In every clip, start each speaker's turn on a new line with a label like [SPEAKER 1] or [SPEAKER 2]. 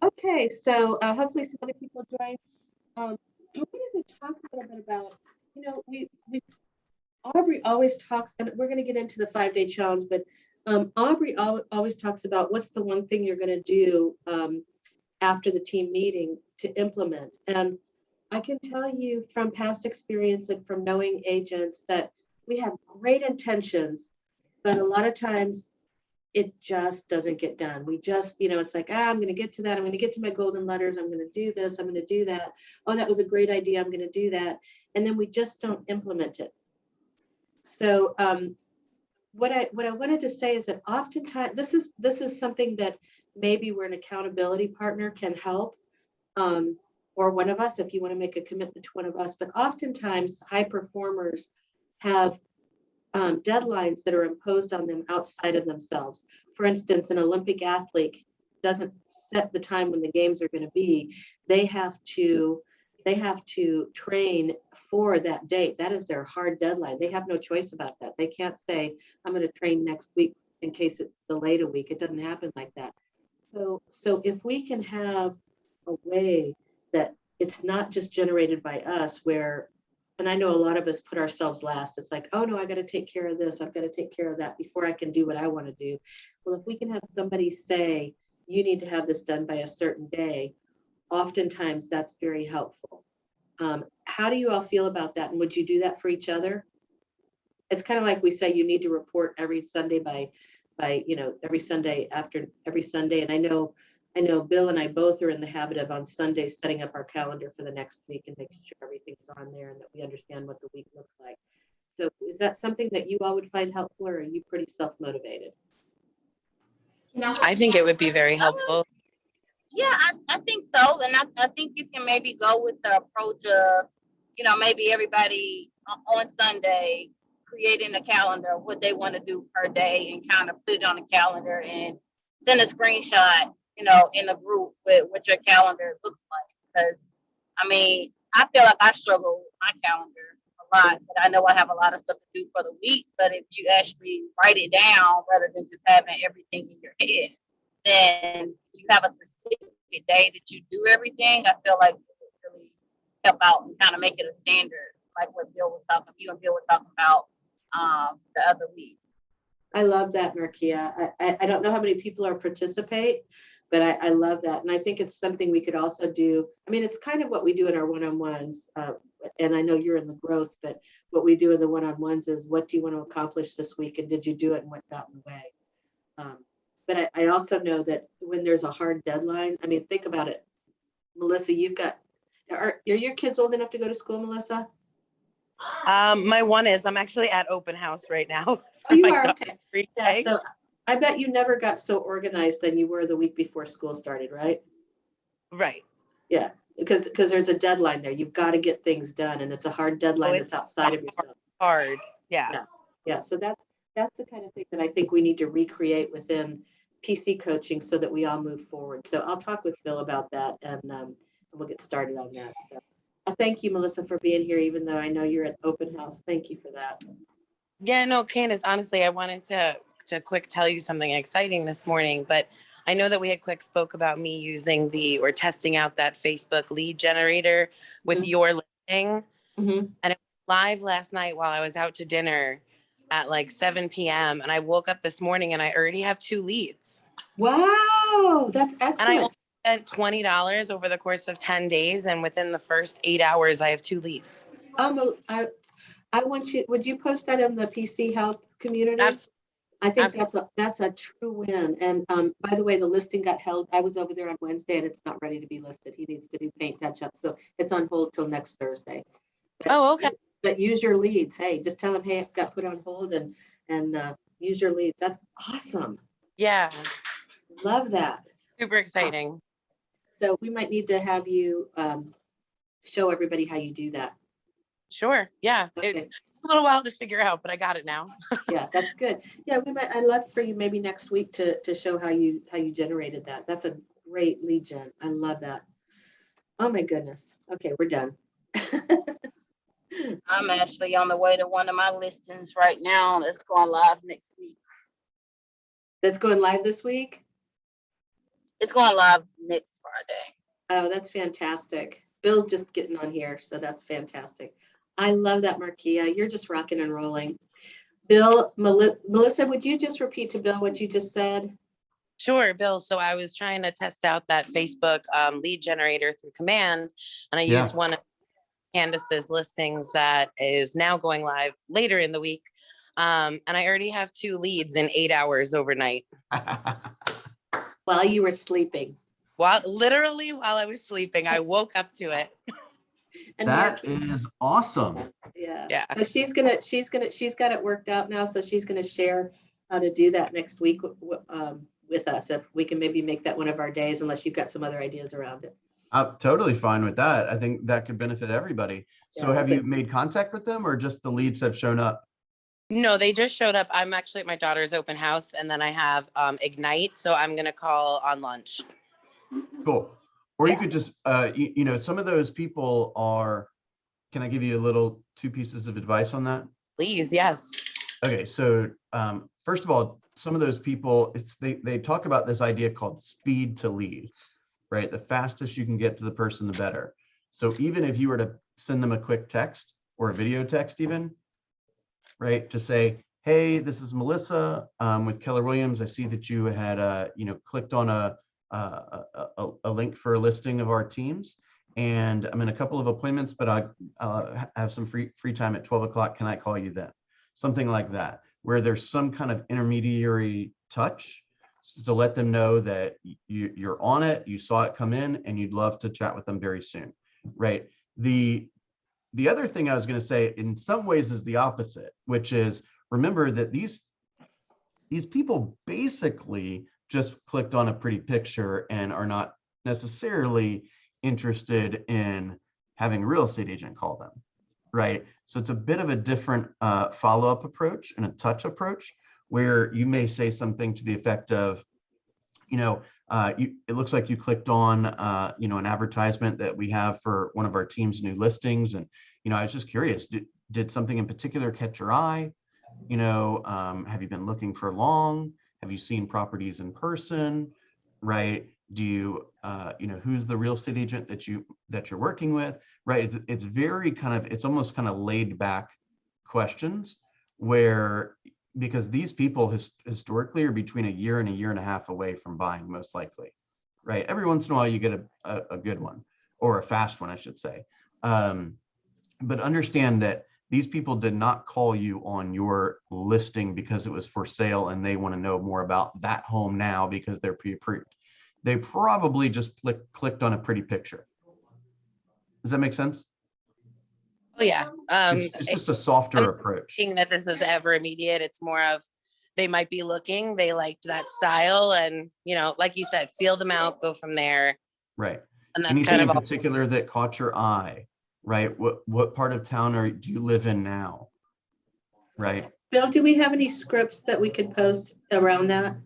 [SPEAKER 1] Okay, so hopefully some other people join. I wanted to talk a little bit about, we Aubrey always talks, and we're going to get into the 5-day challenge, but Aubrey always talks about what's the one thing you're going to do after the team meeting to implement. And I can tell you from past experience and from knowing agents that we have great intentions, but a lot of times it just doesn't get done. We just, it's like, I'm going to get to that. I'm going to get to my golden letters. I'm going to do this. I'm going to do that. Oh, that was a great idea. I'm going to do that. And then we just don't implement it. So what I wanted to say is that oftentimes this is something that maybe where an accountability partner can help, or one of us, if you want to make a commitment to one of us. But oftentimes high performers have deadlines that are imposed on them outside of themselves. For instance, an Olympic athlete doesn't set the time when the games are going to be. They have to train for that date. That is their hard deadline. They have no choice about that. They can't say, I'm going to train next week in case it's delayed a week. It doesn't happen like that. So if we can have a way that it's not just generated by us, where, and I know a lot of us put ourselves last. It's like, oh no, I got to take care of this. I've got to take care of that before I can do what I want to do. Well, if we can have somebody say, you need to have this done by a certain day, oftentimes that's very helpful. How do you all feel about that? And would you do that for each other? It's kind of like we say, you need to report every Sunday by every Sunday after every Sunday. And I know Bill and I both are in the habit of on Sundays setting up our calendar for the next week and making sure everything's on there and that we understand what the week looks like. So is that something that you all would find helpful, or are you pretty self-motivated?
[SPEAKER 2] I think it would be very helpful.
[SPEAKER 3] Yeah, I think so. And I think you can maybe go with the approach of, maybe everybody on Sunday creating a calendar of what they want to do per day and kind of put it on the calendar and send a screenshot, in a group with what your calendar looks like. Because, I feel like I struggle with my calendar a lot, but I know I have a lot of stuff to do for the week. But if you actually write it down rather than just having everything in your head, then you have a specific day that you do everything. I feel like it would really help out and kind of make it a standard, like what you and Bill were talking about the other week.
[SPEAKER 1] I love that, Markia. I don't know how many people are participate, but I love that. And I think it's something we could also do. It's kind of what we do in our one-on-ones. And I know you're in the growth, but what we do in the one-on-ones is, what do you want to accomplish this week? And did you do it, and what got in the way? But I also know that when there's a hard deadline, think about it. Melissa, are your kids old enough to go to school, Melissa?
[SPEAKER 2] My one is, I'm actually at open house right now.
[SPEAKER 1] Oh, you are? Okay. Yeah, so I bet you never got so organized than you were the week before school started, right?
[SPEAKER 2] Right.
[SPEAKER 1] Yeah, because there's a deadline there. You've got to get things done, and it's a hard deadline that's outside of yourself.
[SPEAKER 2] Hard. Yeah.
[SPEAKER 1] Yeah. So that's the kind of thing that I think we need to recreate within PC coaching so that we all move forward. So I'll talk with Phil about that, and we'll get started on that. So thank you, Melissa, for being here, even though I know you're at open house. Thank you for that.
[SPEAKER 2] Yeah, no, Candace, honestly, I wanted to quick tell you something exciting this morning, but I know that we had quick spoke about me using or testing out that Facebook lead generator with your listing. And it was live last night while I was out to dinner at like 7 p.m. And I woke up this morning and I already have 2 leads.
[SPEAKER 1] Wow, that's excellent.
[SPEAKER 2] And I only spent $20 over the course of 10 days. And within the first 8 hours, I have 2 leads.
[SPEAKER 1] I want you, would you post that in the PC help community?
[SPEAKER 2] Absolutely.
[SPEAKER 1] I think that's a true win. And by the way, the listing got held. I was over there on Wednesday and it's not ready to be listed. He needs to do paint touch-ups. So it's on hold till next Thursday.
[SPEAKER 2] Okay.
[SPEAKER 1] But use your leads. Hey, just tell them, hey, it got put on hold, and use your leads. That's awesome.
[SPEAKER 2] Yeah.
[SPEAKER 1] Love that.
[SPEAKER 2] Super exciting.
[SPEAKER 1] So we might need to have you show everybody how you do that.
[SPEAKER 2] Sure. Yeah. Okay. It's a little while to figure out, but I got it now.
[SPEAKER 1] Yeah, that's good. Yeah, I'd love for you maybe next week to show how you generated that. That's a great lead gen. I love that. Oh my goodness. Okay, we're done.
[SPEAKER 3] I'm actually on the way to one of my listings right now. That's going live next week.
[SPEAKER 1] That's going live this week?
[SPEAKER 3] It's going live next Friday.
[SPEAKER 1] Oh, that's fantastic. Bill's just getting on here, so that's fantastic. I love that, Markia. You're just rocking and rolling. Bill, Melissa, would you just repeat to Bill what you just said?
[SPEAKER 2] Sure, Bill. So I was trying to test out that Facebook lead generator through command, and I
[SPEAKER 4] Yeah.
[SPEAKER 2] used one of Candace's listings that is now going live later in the week. And I already have 2 leads in 8 hours overnight.
[SPEAKER 1] While you were sleeping.
[SPEAKER 2] Literally while I was sleeping, I woke up to it.
[SPEAKER 1] And
[SPEAKER 4] That
[SPEAKER 1] Markia,
[SPEAKER 4] is awesome.
[SPEAKER 2] Yeah.
[SPEAKER 1] So she's got it worked out now. So she's gonna share how to do that next week with us. If we can maybe make that one of our days, unless you've got some other ideas around it.
[SPEAKER 4] I'm totally fine with that. I think that could benefit everybody. So
[SPEAKER 1] Yeah,
[SPEAKER 4] have
[SPEAKER 1] that's
[SPEAKER 4] you made contact with them, or just the leads have shown up?
[SPEAKER 2] No, they just showed up. I'm actually at my daughter's open house, and then I have Ignite. So I'm going to call on lunch.
[SPEAKER 4] Cool. Or you
[SPEAKER 2] Yeah.
[SPEAKER 4] could just, some of those people are, can I give you a little 2 pieces of advice on that?
[SPEAKER 2] Please, yes.
[SPEAKER 4] Okay, so first of all, some of those people, they talk about this idea called speed to lead, right? The fastest you can get to the person, the better. So even if you were to send them a quick text or a video text even, right, to say, hey, this is Melissa with Keller Williams. I see that you had, clicked on a link for a listing of our teams, and I'm in a couple of appointments, but I have some free time at 12 o'clock. Can I call you then? Something like that, where there's some kind of intermediary touch to let them know that you're on it, you saw it come in, and you'd love to chat with them very soon, right? The other thing I was going to say in some ways is the opposite, which is, remember that these people basically just clicked on a pretty picture and are not necessarily interested in having a real estate agent call them, right? So it's a bit of a different follow-up approach and a touch approach, where you may say something to the effect of, it looks like you clicked on, an advertisement that we have for one of our team's new listings. And, I was just curious, did something in particular catch your eye? Have you been looking for long? Have you seen properties in person, right? Do you, who's the real estate agent that you're working with, right? It's very it's almost kind of laid back questions, where, because these people historically are between a year and a half away from buying, most likely, right? Every once in a while you get a good one, or a fast one, I should say. But understand that these people did not call you on your listing because it was for sale and they want to know more about that home now because they're pre-approved. They probably just clicked on a pretty picture. Does that make sense?
[SPEAKER 2] Oh, yeah.
[SPEAKER 4] It's just a softer approach.
[SPEAKER 2] Thinking that this is ever immediate. It's more of, they might be looking, they liked that style, and, like you said, feel them out, go from there.
[SPEAKER 4] Right.
[SPEAKER 2] And that's
[SPEAKER 4] Anything
[SPEAKER 2] kind
[SPEAKER 4] in
[SPEAKER 2] of all.
[SPEAKER 4] particular that caught your eye, right? What part of town do you live in now? Right.
[SPEAKER 1] Bill, do we have any scripts that we could post around that?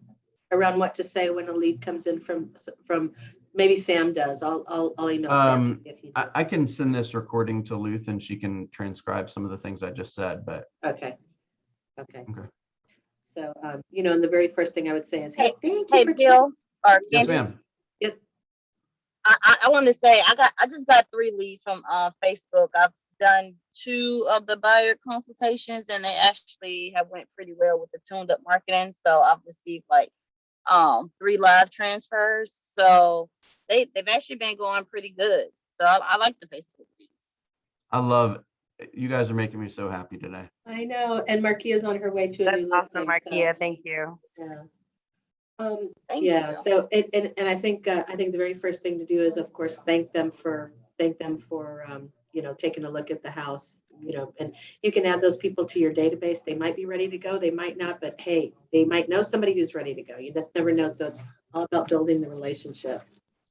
[SPEAKER 1] Around what to say when a lead comes in from maybe Sam does. I'll email Sam if he does.
[SPEAKER 4] I can send this recording to Luth and she can transcribe some of the things I just said, but.
[SPEAKER 1] Okay. So, and the very first thing I would say is, hey, thank you for
[SPEAKER 3] Bill or
[SPEAKER 4] Yes,
[SPEAKER 3] Candace.
[SPEAKER 4] ma'am.
[SPEAKER 3] I want to say I just got 3 leads from Facebook. I've done 2 of the buyer consultations, and they actually have went pretty well with the tuned up marketing. So I've received 3 live transfers. So they've actually been going pretty good. So I like the Facebook leads.
[SPEAKER 4] I love it. You guys are making me so happy today.
[SPEAKER 1] I know, and Markia's on her way to a
[SPEAKER 2] That's
[SPEAKER 1] new
[SPEAKER 2] awesome,
[SPEAKER 1] listing,
[SPEAKER 2] Markia. Thank you.
[SPEAKER 1] Yeah.
[SPEAKER 3] Thank
[SPEAKER 1] Yeah.
[SPEAKER 3] you.
[SPEAKER 1] So and I think the very first thing to do is, of course, thank them for taking a look at the house. And you can add those people to your database. They might be ready to go. They might not, but hey, they might know somebody who's ready to go. You just never know. So it's all about building the relationship.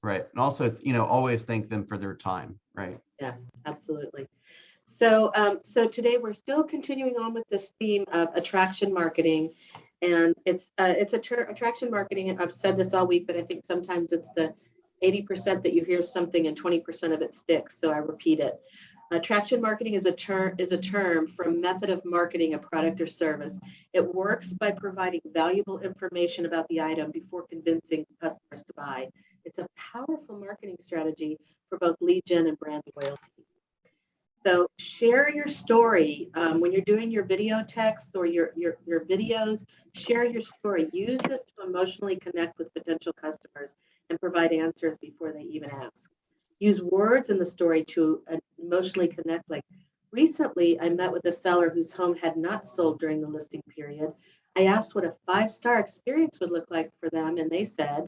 [SPEAKER 4] Right. And also, always thank them for their time. Right.
[SPEAKER 1] Yeah, absolutely. So today we're still continuing on with this theme of attraction marketing, and it's attraction marketing. And I've said this all week, but I think sometimes it's the 80% that you hear something and 20% of it sticks. So I repeat it. Attraction marketing is a term for a method of marketing a product or service. It works by providing valuable information about the item before convincing customers to buy. It's a powerful marketing strategy for both lead gen and brand loyalty. So share your story when you're doing your video texts or your videos. Share your story. Use this to emotionally connect with potential customers and provide answers before they even ask. Use words in the story to emotionally connect. Like recently, I met with a seller whose home had not sold during the listing period. I asked what a 5-star experience would look like for them, and they said, ...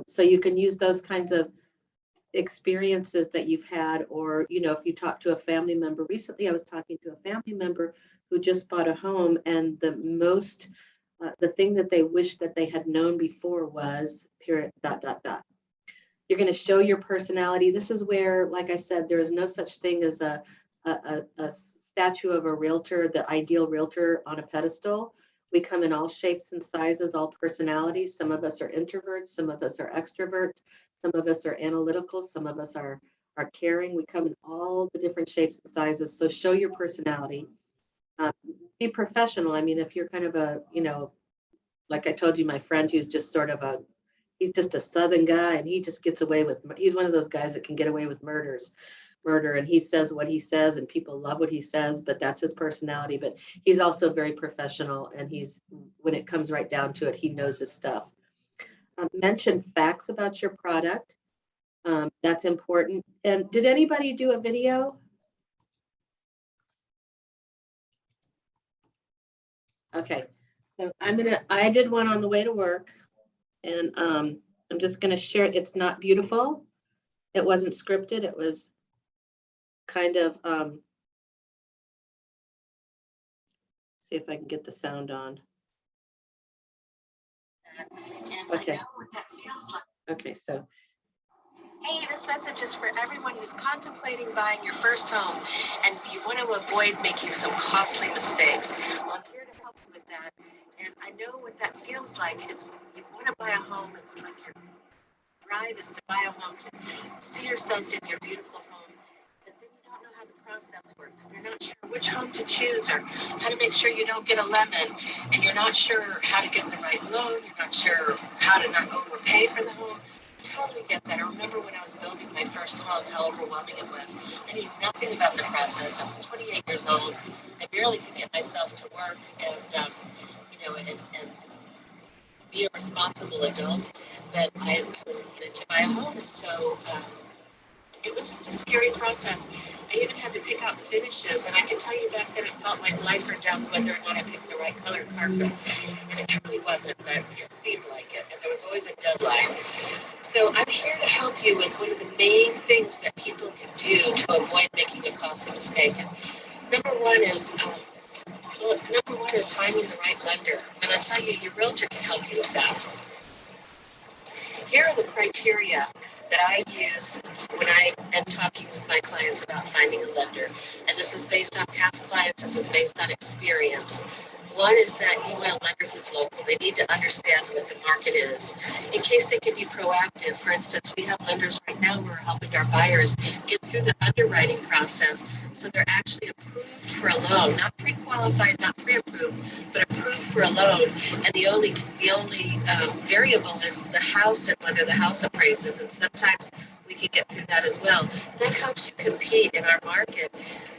[SPEAKER 1] So you can use those kinds of experiences that you've had, or, you know, if you talk to a family member. Recently, I was talking to a family member who just bought a home, and the thing that they wished that they had known before was ... You're going to show your personality. This is where, like I said, there is no such thing as a statue of a realtor, the ideal realtor on a pedestal. We come in all shapes and sizes, all personalities. Some of us are introverts, some of us are extroverts, some of us are analytical, some of us are caring. We come in all the different shapes and sizes. So show your personality. Be professional. I mean, if you're kind of a, you know, like I told you, my friend who's just sort of he's just a Southern guy, and he just gets away with, he's one of those guys that can get away with murder, and he says what he says, and people love what he says, but that's his personality. But he's also very professional, and when it comes right down to it, he knows his stuff. Mention facts about your product. That's important. And did anybody do a video? Okay, so I did one on the way to work, and I'm just going to share. It's not beautiful. It wasn't scripted. It was kind of, see if I can get the sound on. Okay. Okay, so.
[SPEAKER 5] Hey, this message is for everyone who's contemplating buying your first home and you want to avoid making some costly mistakes. Well, I'm here to help you with that. And I know what that feels like. You want to buy a home. It's like your drive is to buy a home, to see yourself in your beautiful home. But then you don't know how the process works. You're not sure which home to choose or how to make sure you don't get a lemon. And you're not sure how to get the right loan. You're not sure how to not overpay for the home. Totally get that. I remember when I was building my first home, how overwhelming it was. I knew nothing about the process. I was 28 years old. I barely could get myself to work and be a responsible adult. But I wanted to buy a home, and so it was just a scary process. I even had to pick out finishes, and I can tell you back then it felt like life or death whether or not I picked the right color carpet. And it truly wasn't, but it seemed like it, and there was always a deadline. So I'm here to help you with one of the main things that people can do to avoid making a costly mistake. And number one is finding the right lender. And I'll tell you, your realtor can help you with that. Here are the criteria that I use when I am talking with my clients about finding a lender. And this is based on past clients. This is based on experience. One is that you want a lender who's local. They need to understand what the market is in case they can be proactive. For instance, we have lenders right now who are helping our buyers get through the underwriting process so they're actually approved for a loan, not pre-qualified, not pre-approved, but approved for a loan. And the only variable is the house and whether the house appraises. And sometimes we can get through that as well. That helps you compete in our market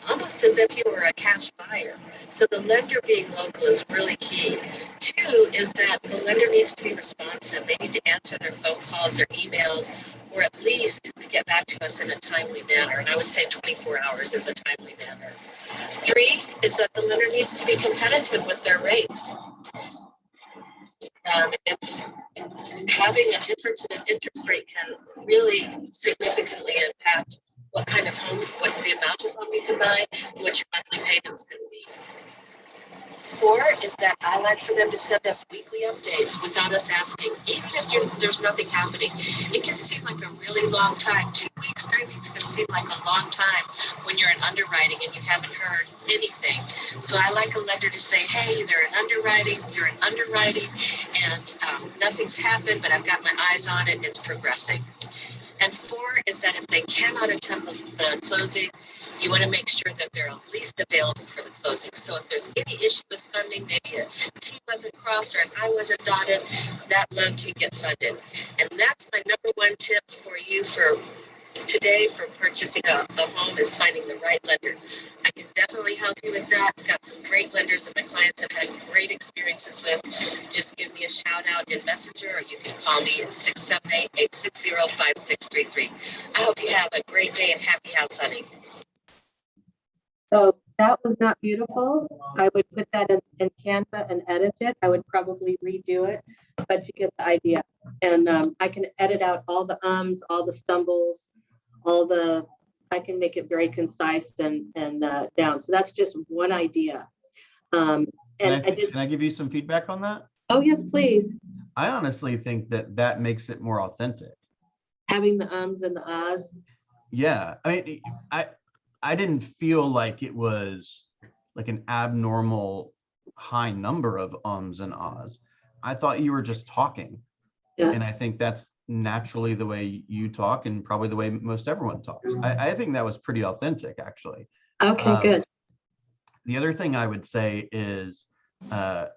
[SPEAKER 5] almost as if you were a cash buyer. So the lender being local is really key. Two is that the lender needs to be responsive. They need to answer their phone calls, their emails, or at least get back to us in a timely manner. And I would say 24 hours is a timely manner. Three is that the lender needs to be competitive with their rates. It's having a difference in an interest rate can really significantly impact what kind of home, what the amount of home you can buy, and what your monthly payments can be. Four is that I like for them to send us weekly updates without us asking, even if there's nothing happening. It can seem like a really long time. 2 weeks, 3 weeks can seem like a long time when you're in underwriting and you haven't heard anything. So I like a lender to say, hey, they're in underwriting, you're in underwriting, and nothing's happened, but I've got my eyes on it, it's progressing. And 4 is that if they cannot attend the closing, you want to make sure that they're at least available for the closing. So if there's any issue with funding, maybe a T wasn't crossed or an I wasn't dotted, that loan can get funded. And that's my number one tip for you for today for purchasing a home, is finding the right lender. I can definitely help you with that. I've got some great lenders that my clients have had great experiences with. Just give me a shout out in Messenger, or you can call me at 678-860-5633. I hope you have a great day and happy house hunting.
[SPEAKER 1] So that was not beautiful. I would put that in Canva and edit it. I would probably redo it, but you get the idea. And I can edit out all the ums, all the stumbles, I can make it very concise and down. So that's just one idea. And
[SPEAKER 4] Can I give you some feedback on that?
[SPEAKER 1] Oh, yes, please.
[SPEAKER 4] I honestly think that makes it more authentic.
[SPEAKER 1] Having the ums and the ahs.
[SPEAKER 4] Yeah, I mean, I didn't feel like it was like an abnormal high number of ums and ahs. I thought you were just talking.
[SPEAKER 1] Yeah.
[SPEAKER 4] And I think that's naturally the way you talk, and probably the way most everyone talks. I think that was pretty authentic, actually.
[SPEAKER 1] Okay, good.
[SPEAKER 4] The other thing I would say is, I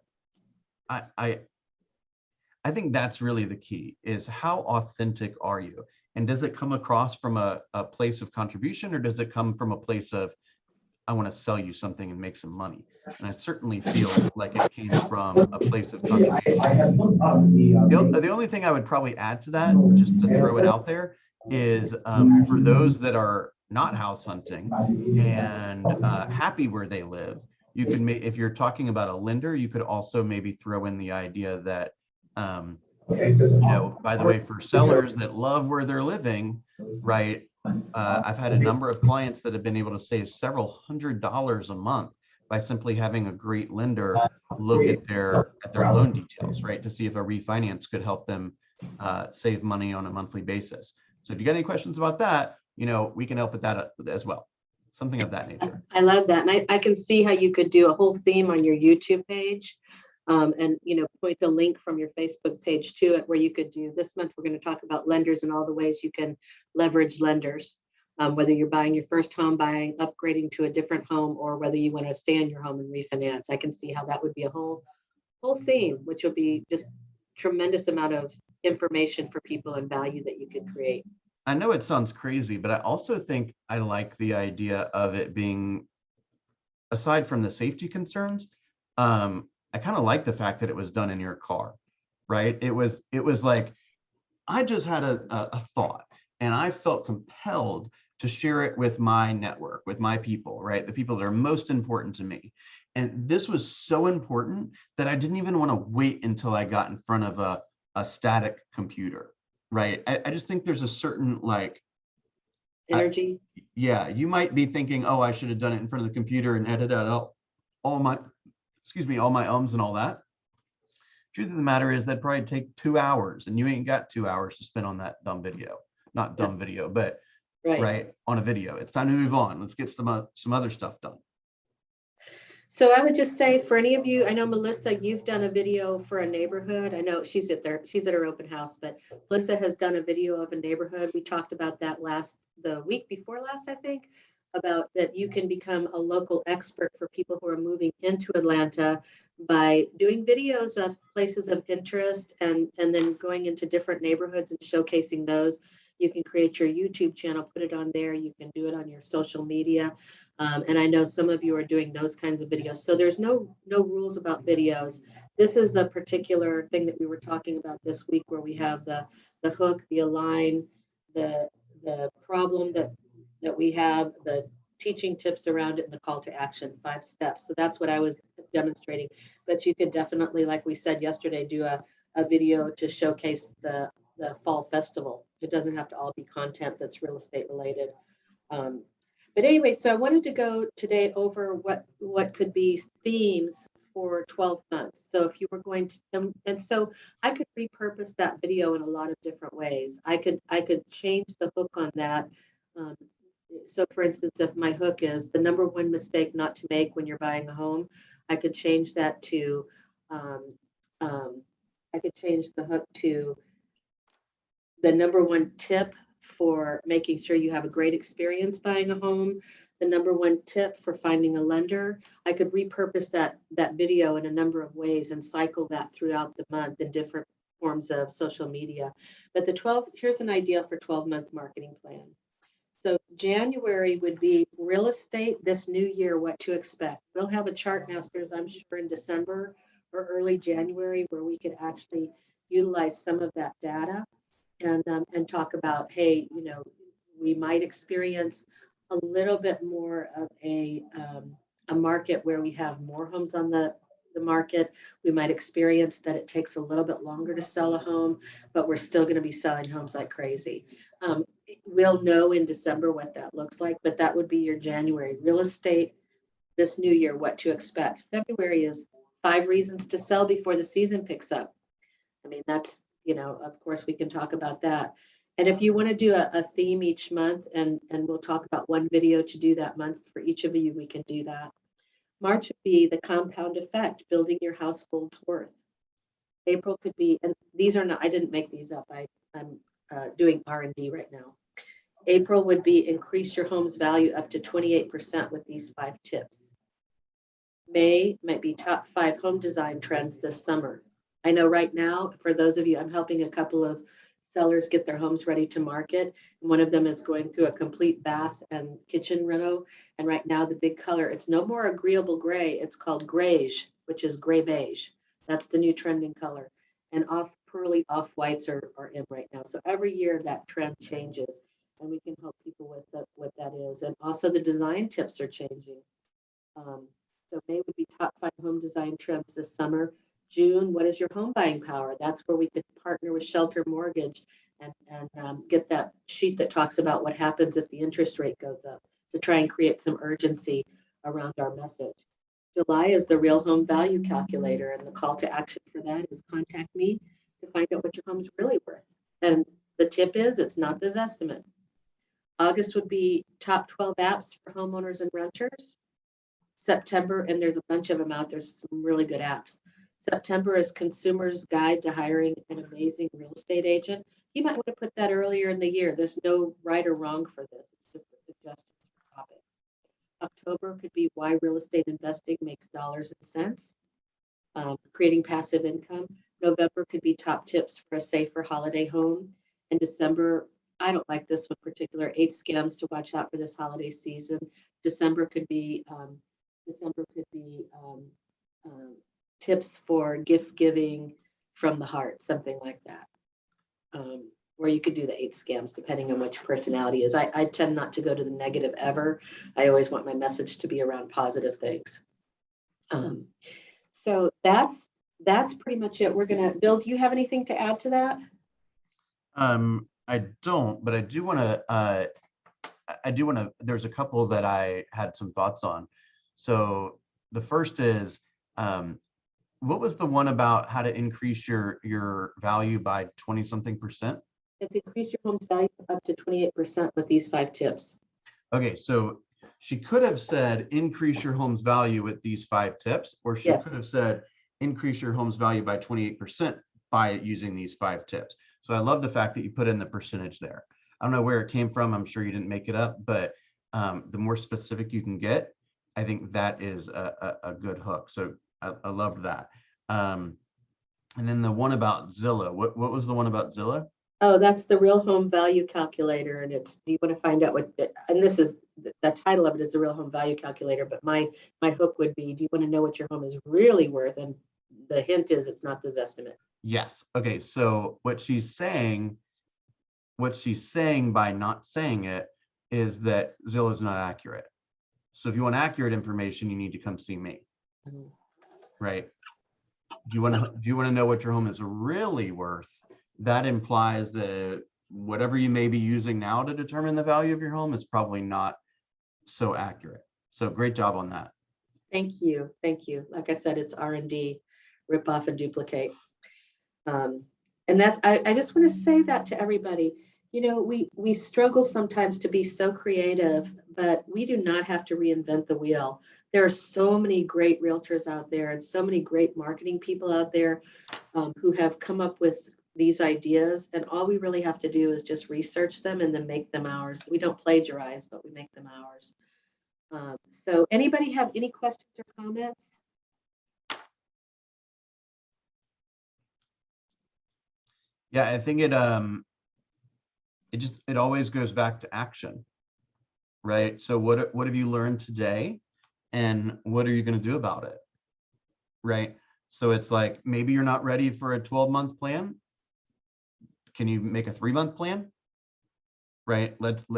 [SPEAKER 4] think that's really the key, is how authentic are you? And does it come across from a place of contribution, or does it come from a place of, I want to sell you something and make some money? And I certainly feel like it came from a place of contribution. The only thing I would probably add to that, just to throw it out there, is for those that are not house hunting and happy where they live, you can make, if you're talking about a lender, you could also maybe throw in the idea that, by the way, for sellers that love where they're living, right? I've had a number of clients that have been able to save several $100s a month by simply having a great lender look at their loan details, right, to see if a refinance could help them save money on a monthly basis. So if you got any questions about that, we can help with that as well, something of that nature.
[SPEAKER 1] I love that, and I can see how you could do a whole theme on your YouTube page, and point a link from your Facebook page to it, where you could do, this month we're going to talk about lenders and all the ways you can leverage lenders. Whether you're buying your first home, upgrading to a different home, or whether you want to stay in your home and refinance. I can see how that would be a whole theme, which would be just tremendous amount of information for people and value that you could create.
[SPEAKER 4] I know it sounds crazy, but I also think I like the idea of it being, aside from the safety concerns, I kind of like the fact that it was done in your car, right? It was like, I just had a thought, and I felt compelled to share it with my network, with my people, right? The people that are most important to me. And this was so important that I didn't even want to wait until I got in front of a static computer, right? I just think there's a certain
[SPEAKER 1] Energy.
[SPEAKER 4] Yeah, you might be thinking, oh, I should have done it in front of the computer and edited out all my ums and all that. Truth of the matter is that probably take 2 hours, and you ain't got 2 hours to spend on that dumb video. Not dumb video, but right on a video. It's time to move on. Let's get some other stuff done.
[SPEAKER 1] So I would just say, for any of you, I know Melissa, you've done a video for a neighborhood. I know she's at her open house, but Melissa has done a video of a neighborhood. We talked about that the week before last, I think, about that you can become a local expert for people who are moving into Atlanta by doing videos of places of interest and then going into different neighborhoods and showcasing those. You can create your YouTube channel, put it on there. You can do it on your social media. And I know some of you are doing those kinds of videos. So there's no rules about videos. This is the particular thing that we were talking about this week, where we have the hook, the align, the problem that we have, the teaching tips around it, and the call to action, 5 steps. So that's what I was demonstrating. But you could definitely, like we said yesterday, do a video to showcase the fall festival. It doesn't have to all be content that's real estate related. But anyway, so I wanted to go today over what could be themes for 12 months. So if you were going to, and so I could repurpose that video in a lot of different ways. I could change the hook on that. So for instance, if my hook is the number one mistake not to make when you're buying a home, I could change that to, I could change the hook to the number one tip for making sure you have a great experience buying a home, the number one tip for finding a lender. I could repurpose that video in a number of ways and cycle that throughout the month in different forms of social media. But here's an idea for 12-month marketing plan. So January would be real estate this new year, what to expect. We'll have a chart masters, I'm sure, in December or early January where we could actually utilize some of that data and talk about, hey, we might experience a little bit more of a market where we have more homes on the market. We might experience that it takes a little bit longer to sell a home, but we're still going to be selling homes like crazy. We'll know in December what that looks like, but that would be your January real estate this new year, what to expect. February is 5 reasons to sell before the season picks up. I mean, that's, of course we can talk about that. And if you want to do a theme each month, and we'll talk about one video to do that month for each of you, we can do that. March would be the compound effect, building your household's worth. April could be, and these are not, I didn't make these up. I'm doing R&D right now. April would be increase your home's value up to 28% with these 5 tips. May might be top 5 home design trends this summer. I know right now, for those of you, I'm helping a couple of sellers get their homes ready to market. One of them is going through a complete bath and kitchen reno. And right now the big color, it's no more agreeable gray. It's called greige, which is gray beige. That's the new trending color. And pearly off-whites are in right now. So every year that trend changes and we can help people with what that is. And also the design tips are changing. So May would be top 5 home design trends this summer. June, what is your home buying power? That's where we could partner with Shelter Mortgage and get that sheet that talks about what happens if the interest rate goes up to try and create some urgency around our message. July is the real home value calculator, and the call to action for that is contact me to find out what your home is really worth. And the tip is it's not this estimate. August would be top 12 apps for homeowners and renters. September, and there's a bunch of them out there, some really good apps. September is Consumer's Guide to Hiring an Amazing Real Estate Agent. You might want to put that earlier in the year. There's no right or wrong for this. It's just a suggestion for topic. October could be why real estate investing makes dollars and cents, creating passive income. November could be top tips for a safer holiday home. And December, I don't like this one particular, 8 scams to watch out for this holiday season. December could be tips for gift giving from the heart, something like that. Or you could do the 8 scams depending on which personality is. I tend not to go to the negative ever. I always want my message to be around positive things. So that's pretty much it. We're gonna, Bill, do you have anything to add to that?
[SPEAKER 4] I don't, but I do want to, there's a couple that I had some thoughts on. So the first is, what was the one about how to increase your value by 20-something%?
[SPEAKER 1] It's increase your home's value up to 28% with these 5 tips.
[SPEAKER 4] Okay, so she could have said increase your home's value with these 5 tips, or she
[SPEAKER 1] Yes.
[SPEAKER 4] could have said increase your home's value by 28% by using these 5 tips. So I love the fact that you put in the percentage there. I don't know where it came from. I'm sure you didn't make it up, but the more specific you can get, I think that is a good hook. So I loved that. And then the one about Zillow. What was the one about Zillow?
[SPEAKER 1] Oh, that's the real home value calculator. And it's, do you want to find out what, and this is, the title of it is the real home value calculator, but my hook would be, do you want to know what your home is really worth? And the hint is it's not this estimate.
[SPEAKER 4] Yes. Okay. So what she's saying by not saying it is that Zillow is not accurate. So if you want accurate information, you need to come see me.
[SPEAKER 1] Mhm.
[SPEAKER 4] Right? Do you want to know what your home is really worth? That implies that whatever you may be using now to determine the value of your home is probably not so accurate. So great job on that.
[SPEAKER 1] Thank you. Thank you. Like I said, it's R&D, rip off and duplicate. And that's, I just want to say that to everybody. You know, we struggle sometimes to be so creative, but we do not have to reinvent the wheel. There are so many great realtors out there and so many great marketing people out there who have come up with these ideas, and all we really have to do is just research them and then make them ours. We don't plagiarize, but we make them ours. So anybody have any questions or comments?
[SPEAKER 4] Yeah, I think it always goes back to action, right? So what have you learned today, and what are you going to do about it, right? So it's like, maybe you're not ready for a 12-month plan. Can you make a 3-month plan, right?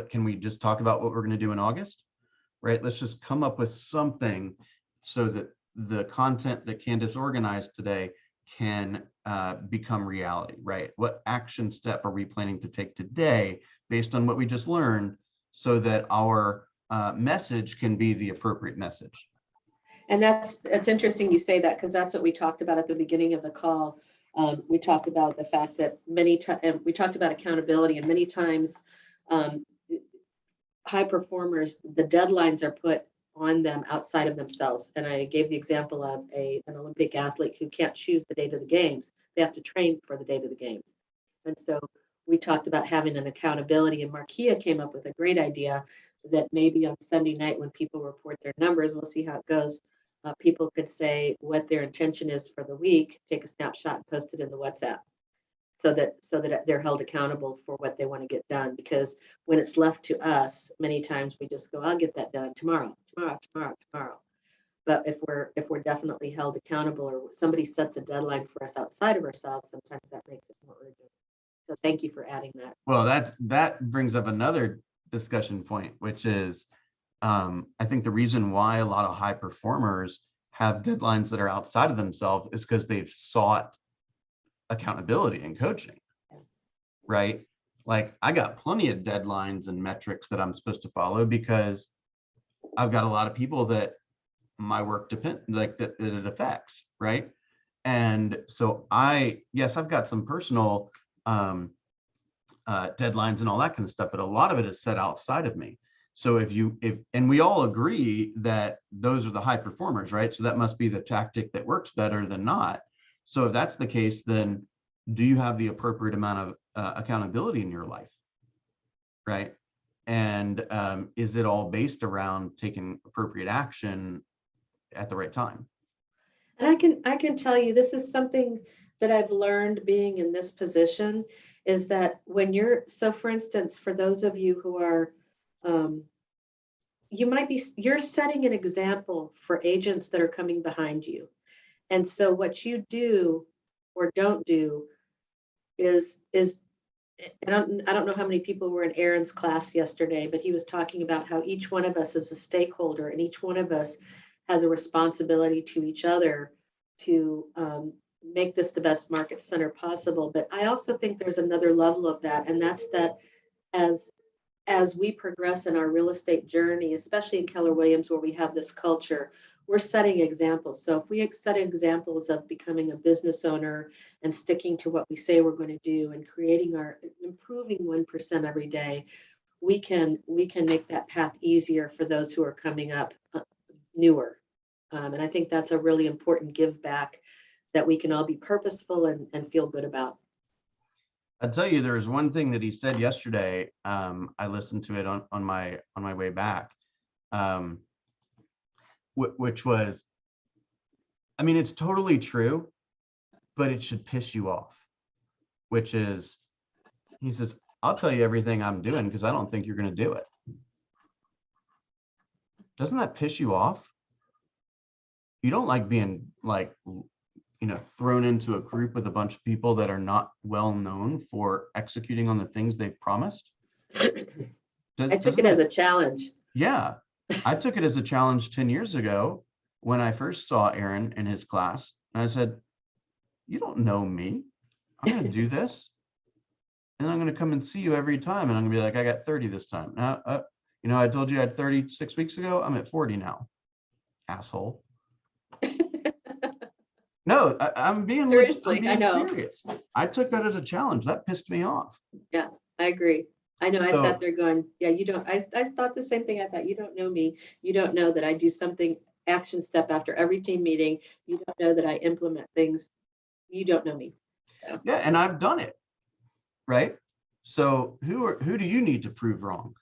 [SPEAKER 4] Can we just talk about what we're going to do in August, right? Let's just come up with something so that the content that Candace organized today can become reality, right? What action step are we planning to take today based on what we just learned, so that our message can be the appropriate message?
[SPEAKER 1] And it's interesting you say that, because that's what we talked about at the beginning of the call. We talked about the fact that many times we talked about accountability, and many times high performers, the deadlines are put on them outside of themselves. And I gave the example of an Olympic athlete who can't choose the date of the games. They have to train for the date of the games. And so we talked about having an accountability, and Markia came up with a great idea that maybe on Sunday night when people report their numbers, we'll see how it goes. People could say what their intention is for the week, take a snapshot and post it in the WhatsApp, so that they're held accountable for what they want to get done. Because when it's left to us, many times we just go, I'll get that done tomorrow. But if we're definitely held accountable, or somebody sets a deadline for us outside of ourselves, sometimes that makes it more urgent. So thank you for adding that.
[SPEAKER 4] Well, that brings up another discussion point, which is, I think the reason why a lot of high performers have deadlines that are outside of themselves is because they've sought accountability and coaching, right? Like, I got plenty of deadlines and metrics that I'm supposed to follow, because I've got a lot of people that my work that it affects, right? And so yes, I've got some personal deadlines and all that kind of stuff, but a lot of it is set outside of me. So and we all agree that those are the high performers, right? So that must be the tactic that works better than not. So if that's the case, then do you have the appropriate amount of accountability in your life, right? And is it all based around taking appropriate action at the right time?
[SPEAKER 1] And I can tell you, this is something that I've learned being in this position, is that when so for instance, for those of you who are, you're setting an example for agents that are coming behind you. And so what you do or don't do is I don't know how many people were in Aaron's class yesterday, but he was talking about how each one of us is a stakeholder, and each one of us has a responsibility to each other to make this the best market center possible. But I also think there's another level of that, and that's that as we progress in our real estate journey, especially in Keller Williams, where we have this culture, we're setting examples. So if we set examples of becoming a business owner and sticking to what we say we're going to do, and improving 1% every day, we can make that path easier for those who are coming up newer. And I think that's a really important give back that we can all be purposeful and feel good about.
[SPEAKER 4] I'll tell you, there was one thing that he said yesterday. I listened to it on my way back, which was, I mean, it's totally true, but it should piss you off. Which is, he says, I'll tell you everything I'm doing because I don't think you're going to do it. Doesn't that piss you off? You don't like being thrown into a group with a bunch of people that are not well known for executing on the things they've promised.
[SPEAKER 1] I took it as a challenge.
[SPEAKER 4] Yeah, I took it as a challenge 10 years ago when I first saw Aaron in his class, and I said, you don't know me. I'm going to do this, and I'm going to come and see you every time, and I'm going to be like, I got 30 this time. Now, I told you I had 30 6 weeks ago. I'm at 40 now, asshole. No, I'm being
[SPEAKER 1] Seriously, I know.
[SPEAKER 4] serious. I took that as a challenge. That pissed me off.
[SPEAKER 1] Yeah, I agree. I know. I
[SPEAKER 4] So,
[SPEAKER 1] sat there going, yeah, you don't, I thought the same thing. I thought, you don't know me. You don't know that I do something, action step after every team meeting. You don't know that I implement things. You don't know me. So,
[SPEAKER 4] Yeah, and I've done it, right? So who do you need to prove wrong?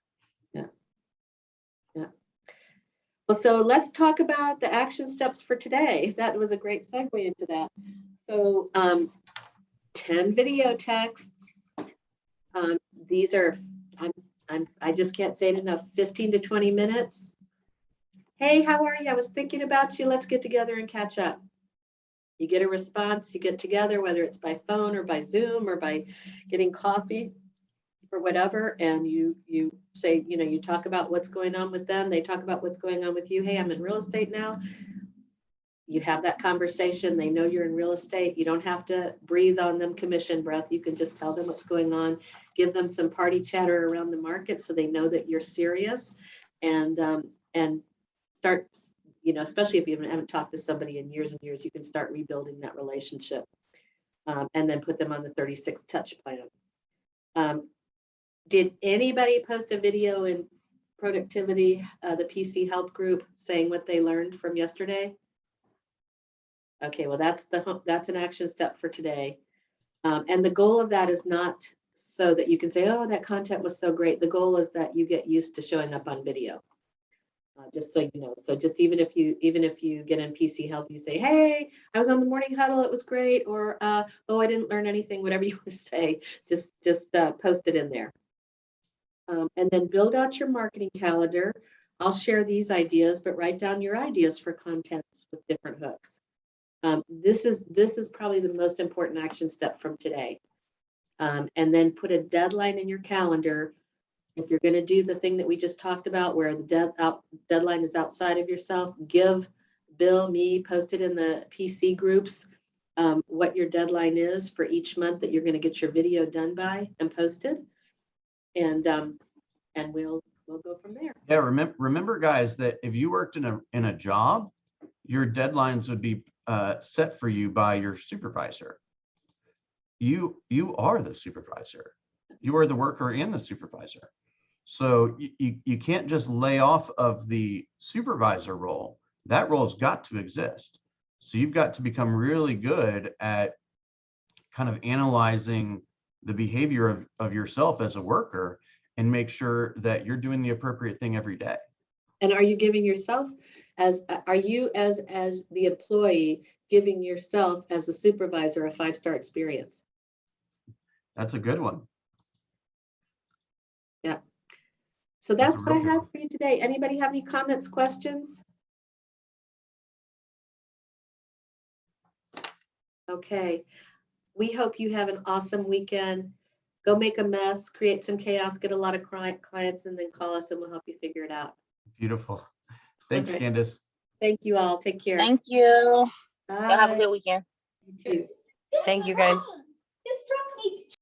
[SPEAKER 1] well, so let's talk about the action steps for today. That was a great segue into that. So 10 video texts. These are, I just can't say it enough, 15 to 20 minutes. Hey, how are you? I was thinking about you. Let's get together and catch up. You get a response, you get together, whether it's by phone or by Zoom or by getting coffee or whatever, and you say, you talk about what's going on with them, they talk about what's going on with you. Hey, I'm in real estate now. You have that conversation, they know you're in real estate. You don't have to breathe on them commission breath. You can just tell them what's going on, give them some party chatter around the market so they know that you're serious, and start, especially if you haven't talked to somebody in years and years, you can start rebuilding that relationship, and then put them on the 36 touch plan. Did anybody post a video in productivity, the PC help group, saying what they learned from yesterday? Okay, well, that's an action step for today. And the goal of that is not so that you can say, oh, that content was so great. The goal is that you get used to showing up on video. Just so you know. So just even if you get in PC help, you say, hey, I was on the morning huddle, it was great, or oh, I didn't learn anything, whatever you want to say, just post it in there. And then build out your marketing calendar. I'll share these ideas, but write down your ideas for contents with different hooks. This is probably the most important action step from today. And then put a deadline in your calendar. If you're going to do the thing that we just talked about, where the deadline is outside of yourself, give Bill, me, post it in the PC groups, what your deadline is for each month that you're going to get your video done by and posted. And we'll go from there.
[SPEAKER 4] Yeah, remember guys, that if you worked in a job, your deadlines would be set for you by your supervisor. You are the supervisor. You are the worker and the supervisor. So you can't just lay off of the supervisor role. That role's got to exist. So you've got to become really good at kind of analyzing the behavior of yourself as a worker and make sure that you're doing the appropriate thing every day.
[SPEAKER 1] And are you giving yourself are you as the employee giving yourself as a supervisor a 5-star experience?
[SPEAKER 4] That's a good one.
[SPEAKER 1] Yeah. So that's what I have for you today. Anybody have any comments, questions? Okay. We hope you have an awesome weekend. Go make a mess, create some chaos, get a lot of clients, and then call us and we'll help you figure it out.
[SPEAKER 4] Beautiful. Thanks,
[SPEAKER 1] Okay.
[SPEAKER 4] Candace.
[SPEAKER 1] Thank you all. Take care.
[SPEAKER 3] Thank you.
[SPEAKER 1] Bye.
[SPEAKER 3] Y'all have a good weekend.
[SPEAKER 1] You too.
[SPEAKER 2] Thank you guys.
[SPEAKER 6] This truck needs